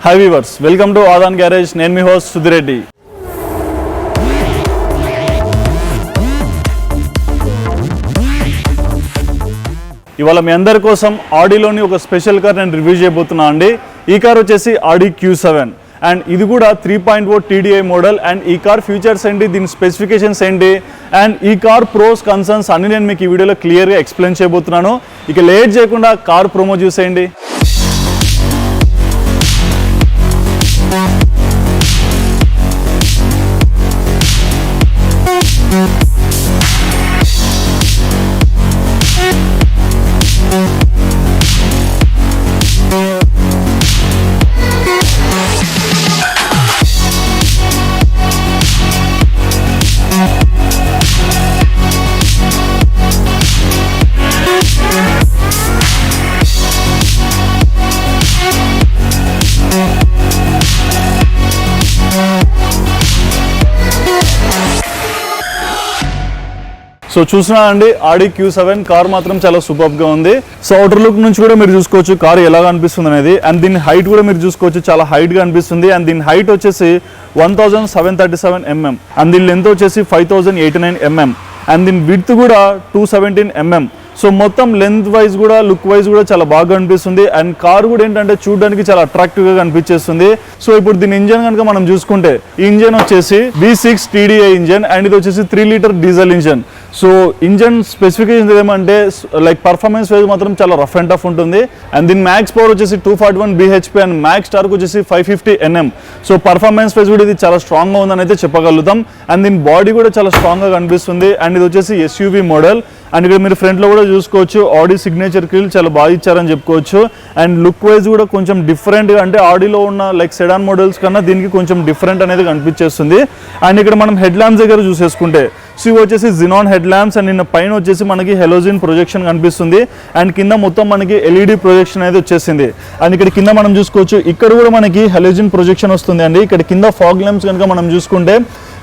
Hi viewers, welcome to Aadan garage. నేను మీ host Sudhi Reddy. ఇవాళ మీ అందరి కోసం ఆడీలోని ఒక స్పెషల్ కార్ నేను రివ్యూ చేయబోతున్నా అండి. ఈ కార్ వచ్చేసి ఆడీ Q7 అండ్ ఇది కూడా 3.0 TDI మోడల్. అండ్ ఈ కార్ ఫీచర్స్ ఏంటి, దీని స్పెసిఫికేషన్స్ ఏంటి, అండ్ ఈ కార్ ప్రోస్ కన్సర్న్స్ అన్ని నేను మీకు ఈ వీడియోలో క్లియర్గా ఎక్స్ప్లెయిన్ చేయబోతున్నాను. ఇక లేట్ చేయకుండా కార్ ప్రోమో చూసేయండి. సో చూసినా అండి, ఆడీ Q7 కార్ మాత్రం చాలా సూపర్గా ఉంది. సో అవుటర్ లుక్ నుంచి కూడా మీరు చూసుకోవచ్చు కార్ ఎలా అనిపిస్తుంది అనేది. అండ్ దీని హైట్ కూడా మీరు చూసుకోవచ్చు, చాలా హైట్గా అనిపిస్తుంది. అండ్ దీని హైట్ వచ్చేసి 1737 mm. అండ్ దీని లెంత్ వచ్చేసి 5089 mm. అండ్ దీని విడ్త్ కూడా 217 mm. సో మొత్తం లెంత్ వైజ్ కూడా లుక్ వైజ్ కూడా చాలా బాగా అనిపిస్తుంది. అండ్ కార్ కూడా ఏంటంటే చూడడానికి చాలా అట్రాక్టివ్గా కనిపించేస్తుంది. సో ఇప్పుడు దీని ఇంజన్ కనుక మనం చూసుకుంటే, ఈ ఇంజన్ వచ్చేసి V6 TDI ఇంజన్ అండ్ ఇది వచ్చేసి 3 litre diesel engine. So engine specification ఏమంటే లైక్ పర్ఫార్మెన్స్ వైజ్ మాత్రం చాలా రఫ్ అండ్ టఫ్ ఉంటుంది. అండ్ దీని మ్యాక్స్ పవర్ వచ్చేసి 241 bhp అండ్ మ్యాక్స్ టార్క్ వచ్చేసి 550 Nm. సో పర్ఫార్మెన్స్ వైజ్ కూడా ఇది చాలా స్ట్రాంగ్గా ఉందని అయితే చెప్పగలుగుతాం. అండ్ దీని బాడీ కూడా చాలా స్ట్రాంగ్గా కనిపిస్తుంది. అండ్ ఇది వచ్చేసి SUV మోడల్. అండ్ ఇక్కడ మీరు ఫ్రంట్లో కూడా చూసుకోవచ్చు, ఆడీ సిగ్నేచర్ గ్రిల్ చాలా బాగా ఇచ్చారని చెప్పుకోవచ్చు. అండ్ లుక్ వైజ్ కూడా కొంచెం డిఫరెంట్గా, అంటే ఆడీలో ఉన్న లైక్ సెడాన్ మోడల్స్ కన్నా దీనికి కొంచెం డిఫరెంట్ అనేది కనిపించేస్తుంది. అండ్ ఇక్కడ మనం హెడ్ ల్యాంప్స్ దగ్గర చూసేసుకుంటే, సో ఇవి వచ్చేసి జినాన్ హెడ్ ల్యాంప్స్. అండ్ నిన్న పైన వచ్చేసి మనకి హెలోజిన్ ప్రొజెక్షన్ కనిపిస్తుంది. అండ్ కింద మొత్తం మనకి LED ప్రొజెక్షన్ అనేది వచ్చేసింది. అండ్ ఇక్కడ కింద మనం చూసుకోవచ్చు, ఇక్కడ కూడా మనకి హెలోజిన్ ప్రొజెక్షన్ వస్తుంది అండి. ఇక్కడ కింద ఫాగ్ ల్యాంప్స్ కనుక మనం చూసుకుంటే,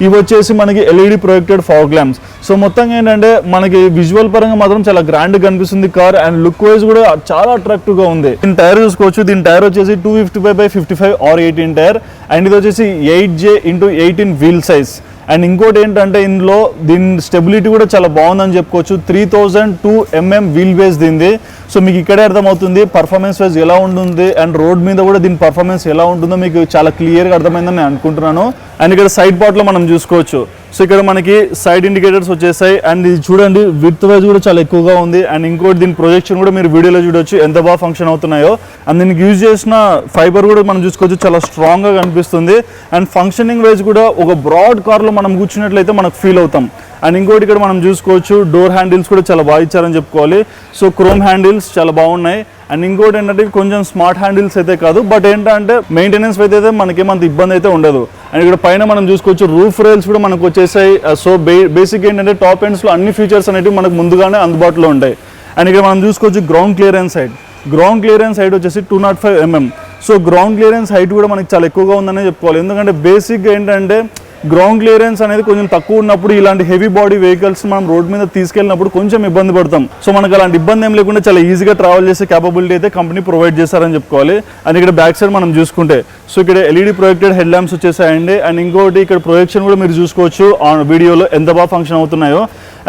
ఇవి వచ్చేసి మనకి LED projected fog lamps. So మొత్తంగా ఏంటంటే మనకి విజువల్ పరంగా మాత్రం చాలా గ్రాండ్ కనిపిస్తుంది కార్. అండ్ లుక్ వైజ్ కూడా చాలా అట్రాక్టివ్ గా ఉంది. దీని టైర్ చూసుకోవచ్చు, దీని టైర్ వచ్చేసి 255/55 or 18 టైర్. అండ్ ఇది వచ్చేసి 8J x18 wheel size. And ఇంకోటి ఏంటంటే ఇందులో దీని స్టెబిలిటీ కూడా చాలా బాగుందని చెప్పుకోవచ్చు. 3002 mm వీల్ బేస్ దీనిది. సో మీకు ఇక్కడే అర్థమవుతుంది పర్ఫార్మెన్స్ వైజ్ ఎలా ఉంటుంది. అండ్ రోడ్ మీద కూడా దీని పర్ఫార్మెన్స్ ఎలా ఉంటుందో మీకు చాలా క్లియర్గా అర్థమైందని నేను అనుకుంటున్నాను. అండ్ ఇక్కడ సైడ్ పార్ట్లో మనం చూసుకోవచ్చు, సో ఇక్కడ మనకి సైడ్ ఇండికేటర్స్ వచ్చేసాయి. అండ్ ఇది చూడండి, విడ్త్ వైజ్ కూడా చాలా ఎక్కువగా ఉంది. అండ్ ఇంకోటి దీని ప్రొజెక్షన్ కూడా మీరు వీడియోలో చూడొచ్చు ఎంత బాగా ఫంక్షన్ అవుతున్నాయో. అండ్ దీనికి యూజ్ చేసిన ఫైబర్ కూడా మనం చూసుకోవచ్చు, చాలా స్ట్రాంగ్గా కనిపిస్తుంది. అండ్ ఫంక్షనింగ్ వైజ్ కూడా ఒక బ్రాడ్ కార్లో మనం కూర్చున్నట్లయితే మనకు ఫీల్ అవుతాం. అండ్ ఇంకోటి ఇక్కడ మనం చూసుకోవచ్చు, డోర్ హ్యాండిల్స్ కూడా చాలా బాగా ఇచ్చారని చెప్పుకోవాలి. సో క్రోమ్ హ్యాండిల్స్ చాలా బాగున్నాయి. అండ్ ఇంకోటి ఏంటంటే కొంచెం స్మార్ట్ హ్యాండిల్స్ అయితే కాదు, బట్ ఏంటంటే మెయింటెనెన్స్ అయితే మనకేమంత ఇబ్బంది అయితే ఉండదు. అండ్ ఇక్కడ పైన మనం చూసుకోవచ్చు, రూఫ్ రైల్స్ కూడా మనకు వచ్చేసాయి. సో బేసిక్ ఏంటంటే టాప్ ఎండ్స్లో అన్ని ఫీచర్స్ అనేవి మనకు ముందుగానే అందుబాటులో ఉంటాయి. అండ్ ఇక్కడ మనం చూసుకోవచ్చు గ్రౌండ్ క్లియరెన్స్ హైట్ వచ్చేసి 205 mm. So ground clearance height కూడా మనకి చాలా ఎక్కువగా ఉందనే చెప్పుకోవాలి. ఎందుకంటే బేసిక్గా ఏంటంటే గ్రౌండ్ క్లియరెన్స్ అనేది కొంచెం తక్కువ ఉన్నప్పుడు ఇలాంటి హెవీ బాడీ వెహికల్స్ మనం రోడ్ మీద తీసుకెళ్ళినప్పుడు కొంచెం ఇబ్బంది పడతాం. సో మనకు అలాంటి ఇబ్బంది ఏం లేకుండా చాలా ఈజీగా ట్రావెల్ చేసే కేపబిలిటీ అయితే కంపెనీ ప్రొవైడ్ చేశారని చెప్పుకోవాలి. అండ్ ఇక్కడ బ్యాక్ సైడ్ మనం చూసుకుంటే, సో ఇక్కడ LED ప్రొజెక్టెడ్ హెడ్ ల్యాంప్స్ వచ్చేసాయండి. అండ్ ఇంకోటి ఇక్కడ ప్రొజెక్షన్ కూడా మీరు చూసుకోవచ్చు ఆన్ వీడియోలో ఎంత బాగా ఫంక్షన్ అవుతున్నాయో.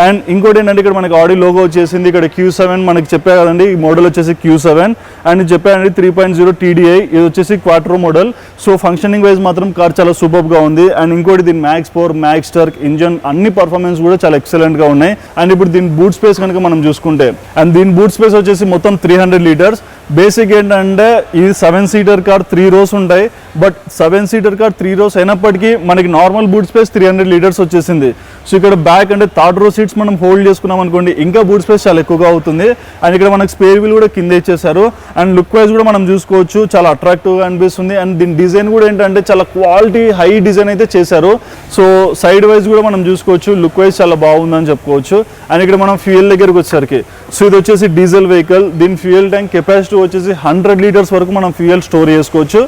అండ్ ఇంకోటి ఏంటంటే ఇక్కడ మనకి ఆడీ లోగో వచ్చేసింది. ఇక్కడ Q7 మనకి చెప్పా కదండి, ఈ మోడల్ వచ్చేసి Q7 అండ్ చెప్పానండి 3.0 TDI. ఇది వచ్చేసి Quadro model. So functioning wise మాత్రం కార్ చాలా సూపర్గా ఉంది. అండ్ ఇంకోటి దీని max power, max torque, engine అన్ని పర్ఫార్మెన్స్ కూడా చాలా ఎక్సలెంట్గా ఉన్నాయి. అండ్ ఇప్పుడు దీని బూట్ స్పేస్ కనుక మనం చూసుకుంటే, అండ్ దీని బూట్ స్పేస్ వచ్చేసి మొత్తం 300 లీటర్స్. బేసిక్ ఏంటంటే ఇది 7 సీటర్ కార్, 3 rows ఉంటాయి. బట్ 7 సీటర్ కార్ 3 rows అయినప్పటికీ మనకి నార్మల్ బూట్ స్పేస్ 300 లీటర్స్ వచ్చేసింది. సో ఇక్కడ బ్యాక్ అంటే థర్డ్ రో సీట్స్ మనం హోల్డ్ చేసుకున్నాం అనుకోండి, ఇంకా బూట్ స్పేస్ చాలా ఎక్కువగా అవుతుంది. అండ్ ఇక్కడ మనకి స్పేర్ వీల్ కూడా కింద ఇచ్చేసారు. అండ్ లుక్ వైజ్ కూడా మనం చూసుకోవచ్చు, చాలా అట్రాక్టివ్గా అనిపిస్తుంది. అండ్ దీని డిజైన్ కూడా ఏంటంటే చాలా క్వాలిటీ హై డిజైన్ అయితే చేశారు. సో సైడ్ వైజ్ కూడా మనం చూసుకోవచ్చు, లుక్ వైజ్ చాలా బాగుందని చెప్పుకోవచ్చు. అండ్ ఇక్కడ మనం ఫ్యూయల్ దగ్గరికి వచ్చేసరికి, సో ఇది వచ్చేసి డీజిల్ వెహికల్. దీని ఫ్యూయల్ ట్యాంక్ కెపాసిటీ వచ్చేసి 100 లీటర్స్ వరకు మనం ఫ్యూయల్ స్టోర్ చేసుకోవచ్చు.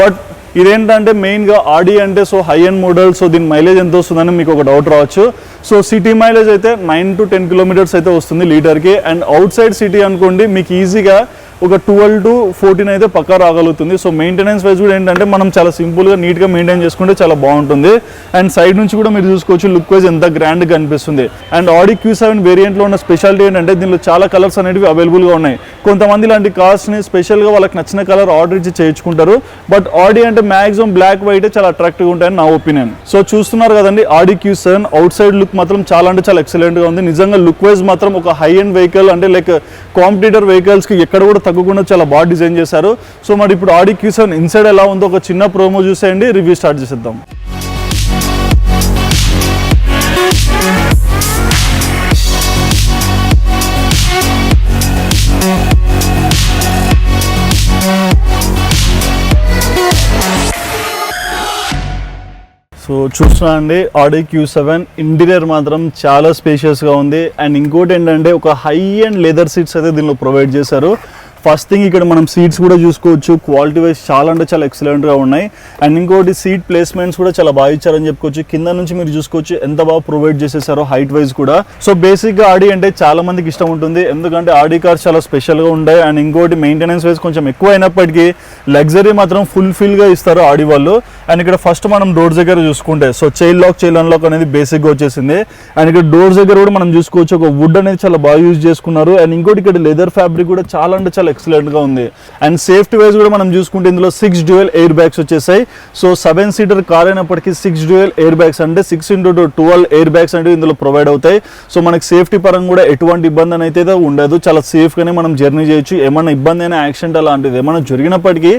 బట్ ఇదేంటంటే మెయిన్గా ఆడీ అంటే so high and model, so దీని మైలేజ్ ఎంత వస్తుందని మీకు ఒక డౌట్ రావచ్చు. సో సిటీ మైలేజ్ అయితే 9 to 10 కిలోమీటర్స్ అయితే వస్తుంది లీటర్కి. అండ్ అవుట్ సైడ్ సిటీ అనుకోండి మీకు ఈజీగా ఒక 12 to 14 అయితే పక్కా రాగలుగుతుంది. సో మెయింటెనెన్స్ వైజ్ కూడా ఏంటంటే మనం చాలా సింపుల్గా నీట్గా మెయింటైన్ చేసుకుంటే చాలా బాగుంటుంది. అండ్ సైడ్ నుంచి కూడా మీరు చూసుకోవచ్చు లుక్ వైజ్ ఎంత గ్రాండ్గా కనిపిస్తుంది. అండ్ ఆడి Q7 వేరియంట్లో ఉన్న స్పెషాలిటీ ఏంటంటే దీనిలో చాలా కలర్స్ అనేవి అవైలబుల్గా ఉన్నాయి. కొంతమంది ఇలాంటి కార్స్ని స్పెషల్గా వాళ్ళకి నచ్చిన కలర్ ఆర్డర్ ఇచ్చి చేయించుకుంటారు. బట్ ఆడి అంటే మ్యాక్సిమం బ్లాక్ వైట్ చాలా అట్రాక్టివ్గా ఉంటాయని నా ఒపీనియన్. సో చూస్తున్నారు కదండి ఆడి Q7 అవుట్ సైడ్ లుక్ మాత్రం చాలా అంటే చాలా ఎక్సలెంట్గా ఉంది. నిజంగా లుక్ వైజ్ మాత్రం ఒక హై ఎండ్ వెహికల్ అంటే లైక్ కాంపిటీటర్ వెహికల్స్కి ఎక్కడ కూడా తగ్గకుండా చాలా బాగా డిజైన్ చేశారు. సో మరి ఇప్పుడు ఆడి Q7 ఇన్సైడ్ ఎలా ఉందో ఒక చిన్న ప్రోమో చూసేయండి, రివ్యూ స్టార్ట్ చేసేద్దాం. సో చూస్తున్నా అండి ఆడి Q7 ఇంటీరియర్ మాత్రం చాలా స్పేషియస్గా ఉంది. అండ్ ఇంకోటి ఏంటంటే ఒక హై అండ్ లెదర్ సీట్స్ అయితే దీనిలో ప్రొవైడ్ చేశారు. ఫస్ట్ థింగ్ ఇక్కడ మనం సీట్స్ కూడా చూసుకోవచ్చు, క్వాలిటీ వైజ్ చాలా అంటే చాలా ఎక్సలెంట్గా ఉన్నాయి. అండ్ ఇంకోటి సీట్ ప్లేస్మెంట్స్ కూడా చాలా బాగా ఇచ్చారని చెప్పుకోవచ్చు. కింద నుంచి మీరు చూసుకోవచ్చు ఎంత బాగా ప్రొవైడ్ చేసేసారో హైట్ వైజ్ కూడా. సో బేసిక్గా ఆడి అంటే చాలా మందికి ఇష్టం ఉంటుంది, ఎందుకంటే ఆడి కార్స్ చాలా స్పెషల్గా ఉంటాయి. అండ్ ఇంకోటి మెయింటెనెన్స్ వైజ్ కొంచెం ఎక్కువ అయినప్పటికీ లగ్జరీ మాత్రం ఫుల్ఫిల్గా ఇస్తారు ఆడి వాళ్ళు. అండ్ ఇక్కడ ఫస్ట్ మనం డోర్స్ దగ్గర చూసుకుంటే so child lock child unlock అనేది బేసిక్గా వచ్చేసింది. అండ్ ఇక్కడ డోర్స్ దగ్గర కూడా మనం చూసుకోవచ్చు ఒక వుడ్ అనేది చాలా బాగా యూజ్ చేసుకున్నారు. అండ్ ఇంకోటి ఇక్కడ లెదర్ ఫ్యాబ్రిక్ కూడా చాలా అంటే చాలా ఎక్సలెంట్గా ఉంది. అండ్ సేఫ్టీ వైజ్ కూడా మనం చూసుకుంటే ఇందులో 6 డ్యూయల్ ఎయిర్ బ్యాగ్స్ వచ్చేసాయి. సో 7 సీటర్ కార్ అయినప్పటికీ 6 డ్యూయల్ ఎయిర్ బ్యాగ్స్ అంటే 6x12 ఎయిర్ బ్యాగ్స్ అంటే ఇందులో ప్రొవైడ్ అవుతాయి. సో మనకి సేఫ్టీ పరంగా కూడా ఎటువంటి ఇబ్బంది అయితే ఉండదు, చాలా సేఫ్గానే మనం జర్నీ చేయొచ్చు. ఏమన్నా ఇబ్బంది అయినా యాక్సిడెంట్ అలాంటిది ఏమైనా జరిగినప్పటికీ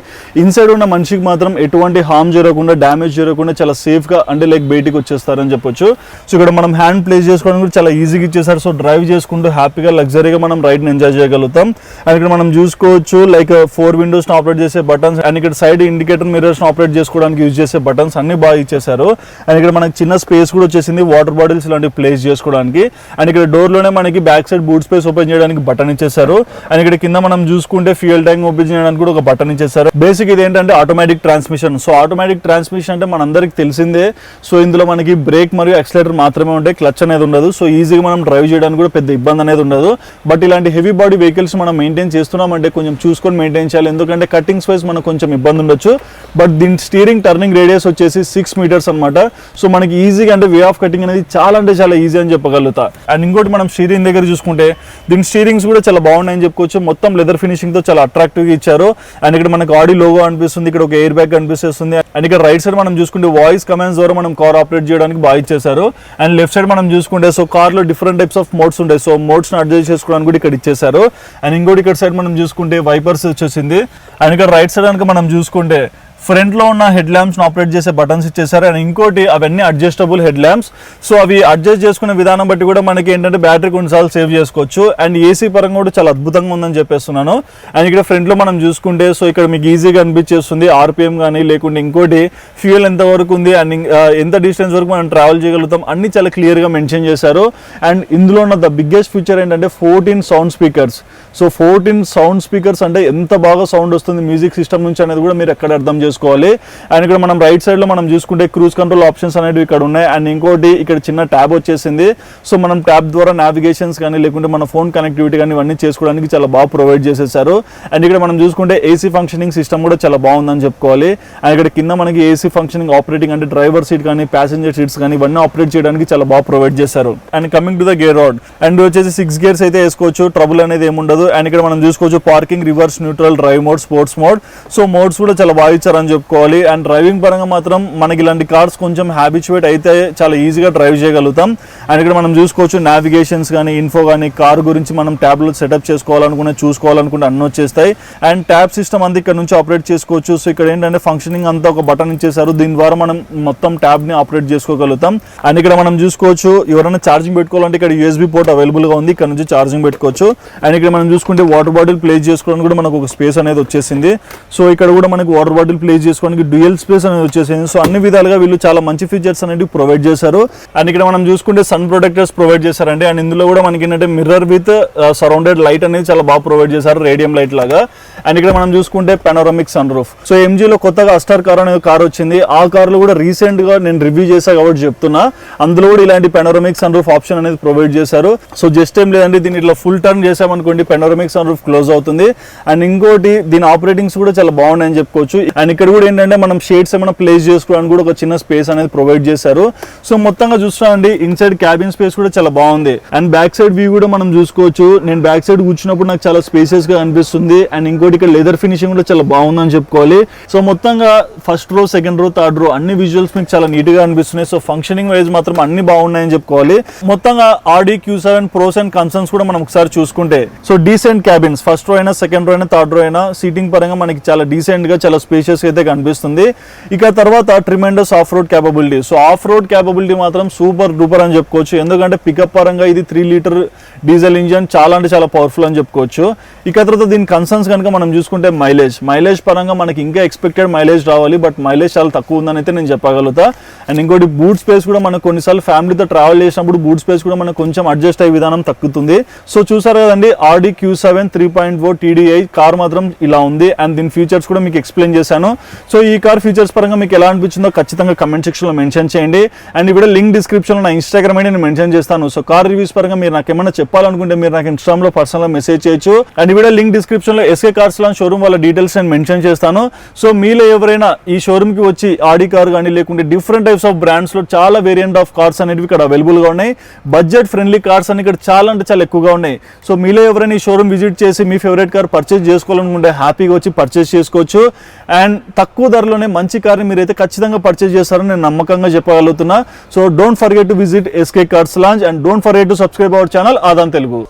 ఇన్సైడ్ ఉన్న మనిషికి మాత్రం ఎటువంటి హార్మ్ జరగకుండా డ్యామేజ్ జరగకుండా చాలా సేఫ్గా అంటే లైక్ బయటికి వచ్చేస్తారని చెప్పొచ్చు. సో ఇక్కడ మనం హ్యాండ్ ప్లేస్ చేసుకోవడానికి కూడా చాలా ఈజీగా ఇచ్చేసారు. సో డ్రైవ్ చేసుకుంటూ హ్యాపీగా లగ్జరీగా మనం రైడ్ని ఎంజాయ్ చేయగలుగుతాం. అండ్ ఇక్కడ మనం చూసుకోవచ్చు లైక్ 4 విండోస్ ఆపరేట్ చేసే బటన్స్ అండ్ ఇక్కడ సైడ్ ఇండికేటర్ మిర్రర్స్ ఆపరేట్ చేసుకోవడానికి యూజ్ చేసే బటన్స్ అన్ని బాగా ఇచ్చేసారు. అండ్ ఇక్కడ మనకి చిన్న స్పేస్ కూడా వచ్చేసింది వాటర్ బాటిల్స్ ఇలాంటివి ప్లేస్ చేసుకోవడానికి. అండ్ ఇక్కడ డోర్ లోనే మనకి back side boot space open చేయడానికి బటన్ ఇచ్చేసారు. అండ్ ఇక్కడ కింద మనం చూసుకుంటే ఫ్యూయల్ ట్యాంక్ ఓపెన్ చేయడానికి కూడా ఒక బటన్ ఇచ్చేసారు. బేసిక్ ఇది ఏంటంటే automatic transmission. So automatic transmission అంటే మనందరికి తెలిసిందే. సో ఇందులో మనకి బ్రేక్ మరియు యాక్సిలరేటర్ మాత్రమే ఉంటాయి, క్లచ్ అనేది ఉండదు. సో ఈజీగా మనం డ్రైవ్ చేయడానికి కూడా పెద్ద ఇబ్బంది అనేది ఉండదు. బట్ ఇలాంటి హెవీ బాడీ వెహికల్స్ మనం మెయింటైన్ చేస్తున్నామంటే కొంచెం చూసుకొని మెయింటైన్ చేయాలి, ఎందుకంటే కటింగ్స్ వైజ్ మనకు కొంచెం ఇబ్బంది ఉండొచ్చు. బట్ దీని స్టీరింగ్ టర్నింగ్ రేడియస్ వచ్చేసి 6 మీటర్స్ అనమాట. సో మనకి ఈజీగా అంటే వే ఆఫ్ కటింగ్ అనేది చాలా అంటే చాలా ఈజీ అని చెప్పగలుగుతా. అండ్ ఇంకోటి మనం స్టీరింగ్ దగ్గర చూసుకుంటే దీని స్టీరింగ్స్ కూడా చాలా బాగున్నాయని చెప్పుకోవచ్చు. మొత్తం లెదర్ ఫినిషింగ్ తో చాలా అట్రాక్టివ్గా ఇచ్చారు. అండ్ ఇక్కడ మనకి ఆడి లోగో అనిపిస్తుంది, ఇక్కడ ఒక ఎయిర్ బ్యాగ్ కనిపిస్తుంది. అండ్ ఇక్కడ రైట్ సైడ్ మనం చూసుకుంటే వాయిస్ కమాండ్స్ ద్వారా మనం కార్ ఆపరేట్ చేయడానికి బాగా ఇచ్చేసారు. అండ్ లెఫ్ట్ సైడ్ మనం చూసుకుంటే సో కార్ లో డిఫరెంట్ టైప్స్ ఆఫ్ మోడ్స్ ఉంటాయి. సో మోడ్స్ ని అడ్జస్ట్ చేసుకోవడానికి కూడా ఇక్కడ ఇచ్చేసారు. అండ్ ఇంకోటి ఇక్కడ సైడ్ మనం చూసుకుంటే వైపర్స్ వచ్చేసింది. అండ్ ఇక్కడ రైట్ సైడ్ కనుక మనం చూసుకుంటే ఫ్రంట్ లో ఉన్న హెడ్ ల్యాంప్స్ ఆపరేట్ చేసే బటన్స్ ఇచ్చేసారు. అండ్ ఇంకోటి అవన్నీ అడ్జస్టబుల్ హెడ్ ల్యాంప్స్. సో అవి అడ్జస్ట్ చేసుకునే విధానం బట్టి కూడా మనకి ఏంటంటే బ్యాటరీ కొన్నిసార్లు సేవ్ చేసుకోవచ్చు. అండ్ ఏసీ పరంగా కూడా చాలా అద్భుతంగా ఉందని చెప్పేస్తున్నాను. అండ్ ఇక్కడ ఫ్రంట్ లో మనం చూసుకుంటే సో ఇక్కడ మీకు ఈజీగా అనిపించేస్తుంది ఆర్పిఎం కానీ లేకుంటే ఇంకోటి ఫ్యూయల్ ఎంత వరకు ఉంది అండ్ ఎంత డిస్టెన్స్ వరకు మనం ట్రావెల్ చేయగలుగుతాం అన్ని చాలా క్లియర్ గా మెన్షన్ చేశారు. అండ్ ఇందులో ఉన్న ద బిగ్గెస్ట్ ఫీచర్ ఏంటంటే 14 sound speakers. So 14 sound speakers అంటే ఎంత బాగా సౌండ్ వస్తుంది మ్యూజిక్ సిస్టమ్ నుంచి అనేది కూడా మీరు ఎక్కడ అర్థం చేసుకోవాలి. అండ్ ఇక్కడ మనం రైట్ సైడ్ లో మనం చూసుకుంటే క్రూజ్ కంట్రోల్ ఆప్షన్స్ అనేవి ఇక్కడ ఉన్నాయి. అండ్ ఇంకోటి ఇక్కడ చిన్న ట్యాబ్ వచ్చేసింది. సో మనం ట్యాబ్ ద్వారా నావిగేషన్స్ కానీ లేకుంటే మన ఫోన్ కనెక్టివిటీ కానీ ఇవన్నీ చేసుకోవడానికి చాలా బాగా ప్రొవైడ్ చేసేసారు. అండ్ ఇక్కడ మనం చూసుకుంటే ఏసీ ఫంక్షనింగ్ సిస్టమ్ కూడా చాలా బాగుందని చెప్పుకోవాలి. అండ్ ఇక్కడ కింద మనకి ఏసీ ఫంక్షనింగ్ ఆపరేటింగ్ అంటే డ్రైవర్ సీట్ కానీ ప్యాసింజర్ సీట్స్ కానీ ఇవన్నీ ఆపరేట్ చేయడానికి చాలా బాగా ప్రొవైడ్ చేశారు. And coming to the gear rod and వచ్చేసి 6 గేర్స్ అయితే వేసుకోవచ్చు, ట్రబుల్ అనేది ఏముండదు. అండ్ ఇక్కడ మనం చూసుకోవచ్చు parking, reverse, neutral, drive mode, sports mode. So modes కూడా చాలా బాగా ఇచ్చారని చెప్పుకోవాలి. అండ్ డ్రైవింగ్ పరంగా మాత్రం మనకి ఇలాంటి కార్స్ కొంచెం హ్యాబిచువేట్ అయితే చాలా ఈజీగా డ్రైవ్ చేయగలుగుతాం. అండ్ ఇక్కడ మనం చూసుకోవచ్చు నావిగేషన్స్ కానీ ఇన్ఫో కానీ కార్ గురించి మనం ట్యాబ్లో సెటప్ చూసుకోవాలనుకుంటే అన్నీ వచ్చేస్తాయి. అండ్ ట్యాబ్ సిస్టమ్ అంతా ఇక్కడ నుంచి ఆపరేట్ చేసుకోవచ్చు. సో ఇక్కడ ఏంటంటే ఫంక్షనింగ్ అంతా ఒక బటన్ ఇచ్చేసారు, దీని ద్వారా మనం మొత్తం ట్యాబ్ ని ఆపరేట్ చేసుకోగలుగుతాం. అండ్ ఇక్కడ మనం చూసుకోవచ్చు ఎవరైనా ఛార్జింగ్ పెట్టుకోవాలంటే ఇక్కడ USB పోర్ట్ అవైలబుల్ గా ఉంది, ఇక్కడ నుంచి ఛార్జింగ్ పెట్టుకోవచ్చు. అండ్ ఇక్కడ మనం చూసుకుంటే వాటర్ బాటిల్ ప్లేస్ చేసుకోవడానికి కూడా మనకు ఒక స్పేస్ అనేది వచ్చేసింది. సో ఇక్కడ కూడా మనకు వాటర్ బాటిల్ ప్లేస్ చేసుకోవడానికి డ్యూయల్ స్పేస్ అనేది వచ్చేసింది. సో అన్ని విధాలుగా వీళ్ళు చాలా మంచి ఫీచర్స్ అనేవి ప్రొవైడ్ చేశారు. అండ్ ఇక్కడ మనం చూసుకుంటే సన్ ప్రొటెక్టర్స్ ప్రొవైడ్ చేశారండి. అండ్ ఇందులో కూడా మనకి ఏంటంటే మిర్రర్ విత్ సరౌండెడ్ లైట్ అనేది చాలా బాగా ప్రొవైడ్ చేశారు, రేడియం లైట్ లాగా. అండ్ ఇక్కడ మనం చూసుకుంటే పెనోరమిక్ సన్ రూఫ్. సో ఎంజీలో కొత్తగా అస్టార్ కార్ అనే కార్ వచ్చింది. ఆ కార్లో కూడా రీసెంట్ గా నేను రివ్యూ చేశా కాబట్టి చెప్తున్నా, అందులో కూడా ఇలాంటి పెనోరమిక్ సన్ రూఫ్ ఆప్షన్ అనేది ప్రొవైడ్ చేశారు. సో జస్ట్ ఏం లేదండి, దీన్ని ఇట్లా ఫుల్ టర్న్ చేసామనుకోండి పెనోరమిక్ సన్ రూఫ్ క్లోజ్ అవుతుంది. అండ్ ఇంకోటి దీని ఆపరేటింగ్స్ కూడా చాలా బాగున్నాయని చెప్పుకోవచ్చు. అండ్ ఇక్కడ కూడా ఏంటంటే మనం షేడ్స్ ఏమైనా ప్లేస్ చేసుకోవడానికి కూడా ఒక చిన్న స్పేస్ అనేది ప్రొవైడ్ చేశారు. సో మొత్తంగా చూస్తామండి ఇన్సైడ్ క్యాబిన్ స్పేస్ కూడా చాలా బాగుంది. అండ్ బ్యాక్ సైడ్ వ్యూ కూడా మనం చూసుకోవచ్చు. నేను బ్యాక్ సైడ్ కూర్చున్నప్పుడు నాకు చాలా స్పేసెస్ గా అనిపిస్తుంది. అండ్ ఇంకోటి ఇక్కడ లెదర్ ఫినిషింగ్ కూడా చాలా బాగుందని చెప్పుకోవాలి. సో మొత్తంగా first row, second row, third row అన్ని విజువల్స్ మీకు చాలా నీట్ గా అనిపిస్తున్నాయి. సో ఫంక్షనింగ్ వైజ్ మాత్రం అన్ని బాగున్నాయని చెప్పుకోవాలి. మొత్తంగా ఆడి Q7 ప్రోస్ అండ్ కన్సర్న్స్ కూడా మనం ఒకసారి చూసుకుంటే, so decent cabins, first row అయినా, సెకండ్ రో అయినా, థర్డ్ రో అయినా సీటింగ్ పరంగా మనకి చాలా డీసెంట్ గా చాలా స్పేషియస్ అయితే కనిపిస్తుంది. ఇక తర్వాత tremendous of road capability. So of road capability మాత్రం సూపర్ డూపర్ అని చెప్పుకోవచ్చు. ఎందుకంటే పికప్ పరంగా ఇది 3 లీటర్ డీజిల్ ఇంజన్ చాలా అంటే చాలా పవర్ఫుల్ అని చెప్పుకోవచ్చు. ఇక తర్వాత దీని కన్సర్న్స్ కనుక మనం చూసుకుంటే మైలేజ్ పరంగా మనకి ఇంకా ఎక్స్పెక్టెడ్ మైలేజ్ రావాలి, బట్ మైలేజ్ చాలా తక్కువ ఉందని అయితే నేను చెప్పగలుగుతా. అండ్ ఇంకోటి బూట్ స్పేస్ కూడా మనకు కొన్నిసార్లు ఫ్యామిలీతో ట్రావెల్ చేసినప్పుడు బూట్ స్పేస్ కూడా మనకు కొంచెం అడ్జస్ట్ అయ్యే విధానం తగ్గుతుంది. సో చూసారు కదండి ఆడి Q7 3.4 TDI కార్ మాత్రం ఇలా ఉంది. అండ్ దీని ఫీచర్స్ కూడా మీకు ఎక్స్ప్లెయిన్ చేశాను. సో ఈ కార్ ఫీచర్స్ పరంగా మీకు ఎలా అనిపించిందో ఖచ్చితంగా కమెంట్ సెక్షన్ లో మెన్షన్ చేయండి. అండ్ ఈ వీడియో లింక్ డిస్క్రిప్షన్ లో నా ఇన్స్టాగ్రామ్ ఐడి నేను మెన్షన్ చేస్తాను. సో కార్ రివ్యూస్ పరంగా మీరు నాకు ఏమైనా చెప్పాలనుకుంటే మీరు నాకు ఇన్స్టాగ్రామ్ లో పర్సనల్ గా మెసేజ్ చేయొచ్చు. అండ్ ఈ వీడియో లింక్ డిస్క్రిప్షన్ లో SK కార్స్ లాంచ్ షోరూమ్ వాళ్ళ డీటెయిల్స్ నేను మెన్షన్ చేస్తాను. సో మీలో ఎవరైనా ఈ షోరూమ్ కి వచ్చి ఆడి కార్ కానీ లేకుంటే డిఫరెంట్ టైప్స్ ఆఫ్ బ్రాండ్స్ లో చాలా వేరియంట్ ఆఫ్ కార్స్ అనేవి ఇక్కడ అవైలబుల్ గా ఉన్నాయి. బడ్జెట్ ఫ్రెండ్లీ కార్స్ అని ఇక్కడ చాలా అంటే చాలా ఎక్కువగా ఉన్నాయి. సో మీలో ఎవరైనా ఈ షోరూమ్ విజిట్ చేసి మీ ఫేవరెట్ కార్ పర్చేస్ చేసుకోవాలనుకుంటే హ్యాపీగా వచ్చి పర్చేస్ చేసుకోవచ్చు. అండ్ తక్కువ ధరలోనే మంచి కార్ని మీరైతే ఖచ్చితంగా పర్చేస్ చేస్తారని నేను నమ్మకంగా చెప్పగలుగుతున్నా. So don't forget to visit SK cars launch and don't forget to subscribe our channel Aadan Telugu.